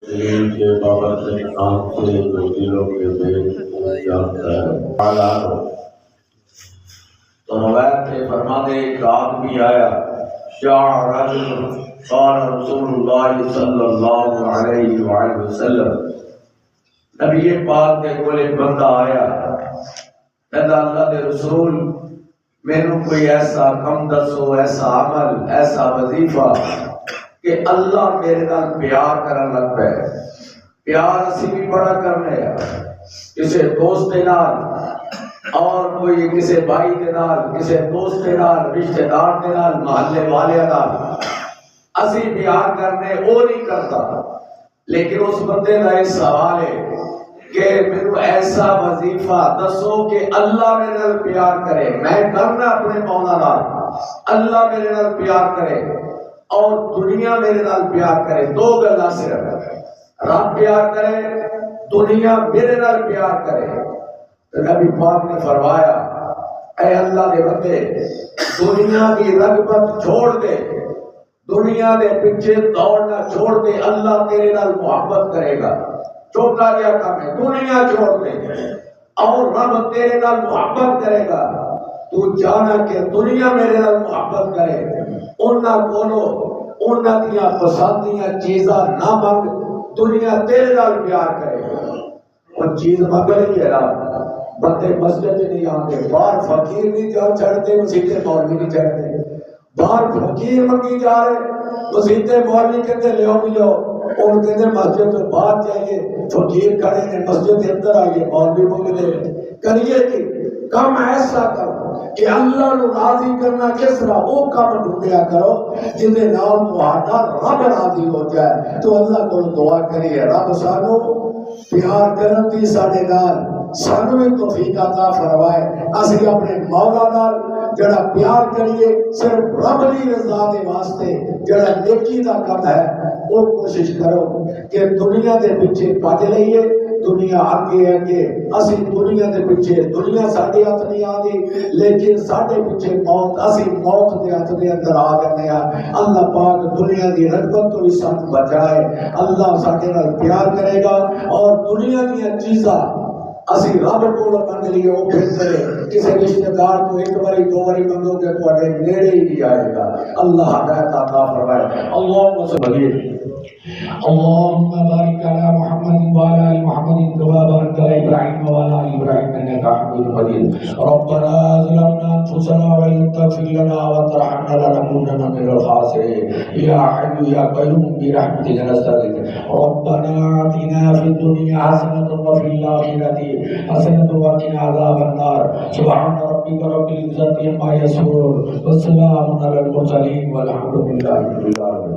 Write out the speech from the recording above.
دین کے بابرکت نام سے جو دلوں کے بھید کو جانتا ہے حالات ہو۔ تو روایت میں فرماتے ایک آدمی آیا، شاع رجل قال رسول اللہ صلی اللہ علیہ وآلہ وسلم، نبی پاک کے کول ایک بندہ آیا، کہتا اللہ کے رسول میرے کوئی ایسا کم دسو، ایسا عمل، ایسا وظیفہ کہ اللہ میرے نال پیار کرن لگ پے۔ پیار اسی بھی بڑا کرنے کسی دوست دے نال، اور کوئی کسی بھائی دے نال، کسی دوست دے نال، رشتہ دار دے نال، محلے والے نال اسی پیار کرنے وہ نہیں کرتا، لیکن اس بندے کا یہ سوال ہے کہ میرے ایسا وظیفہ دسو کہ اللہ میرے نال پیار کرے، میں کرنا اپنے مولا نال، اللہ میرے نال پیار کرے اور دنیا میرے نال پیار کرے۔ دو گلاں صرف، رب پیار کرے، دنیا میرے نال پیار کرے۔ تو نبی پاک نے فرمایا اے اللہ دے بندے، دنیا کی رغبت چھوڑ دے، دنیا دے پیچھے دوڑنا چھوڑ دے، اللہ تیرے نال محبت کرے گا۔ چھوٹا جہا کام ہے، دنیا چھوڑ دے اور رب تیرے نال محبت کرے گا۔ تو جانا کہ دنیا میرے نال محبت کرے، انہاں کولو انہاں دیاں پسندیاں چیزاں نہ منگ، دنیا تیرے نال پیار کرے گا۔ وہ چیز منگنی ہے رب، بندے مسجد نہیں آتے، باہر فقیر نہیں جا چڑھتے، مسیطے مولوی نہیں چڑھتے، باہر فقیر منگی جا رہے، مسیطے مولوی کہتے لے لو، ان کہتے مسجد تو باہر چاہیے، فقیر کھڑے ہیں مسجد کے اندر آئیے، مولوی منگ دے کریے کہ کام ایسا کرو کہ اللہ نو راضی کرنا کس طرح، وہ کام ڈھونڈیا کرو جن دے نال تہاڈا رب راضی ہو جائے۔ تو اللہ کو دعا کریے رب سانو پیار کرن دی ساڈے نال سانو بھی توفیق عطا فرمائے، اسی اپنے مولا نال جڑا پیار کریے صرف رب دی رضا دے واسطے، جڑا نیکی دا کم ہے وہ کوشش کرو کہ دنیا دے پیچھے بھج لئیے، دنیا آگے آگے، اسی دنیا دے پیچھے، دنیا ساڈے ہاتھ نہیں آتی لیکن ساڈے پیچھے موت، اسی موت دے ہاتھ دے اندر آ گئے ہیں۔ اللہ پاک دنیا دی رغبت تو بھی ساتھ بچائے، اللہ ساڈے نال پیار کرے گا اور دنیا دی چیزاں اسی رب کو منگ لیے وہ بہتر ہے۔ کسی رشتہ دار کو ایک باری دو باری منگو گے تو نیڑے ہی نہیں آئے گا۔ اللہ ہدایت عطا فرمائے۔ اللہم صلی اللهم بارك على محمد وعلى ال محمد كما باركت على ابراهيم وعلى ال ابراهيم انك حميد مجيد۔ ربنا ظلمنا انفسنا وان لم تغفر لنا وترحمنا لنكونن من الخاسرين۔ يا حي يا قيوم برحمتك نستغيث۔ ربنا آتنا في الدنيا حسنة وفي الآخرة حسنة وقنا عذاب النار۔ سبحان ربك رب العزة عما يصفون والسلام على المرسلين والحمد لله رب العالمين۔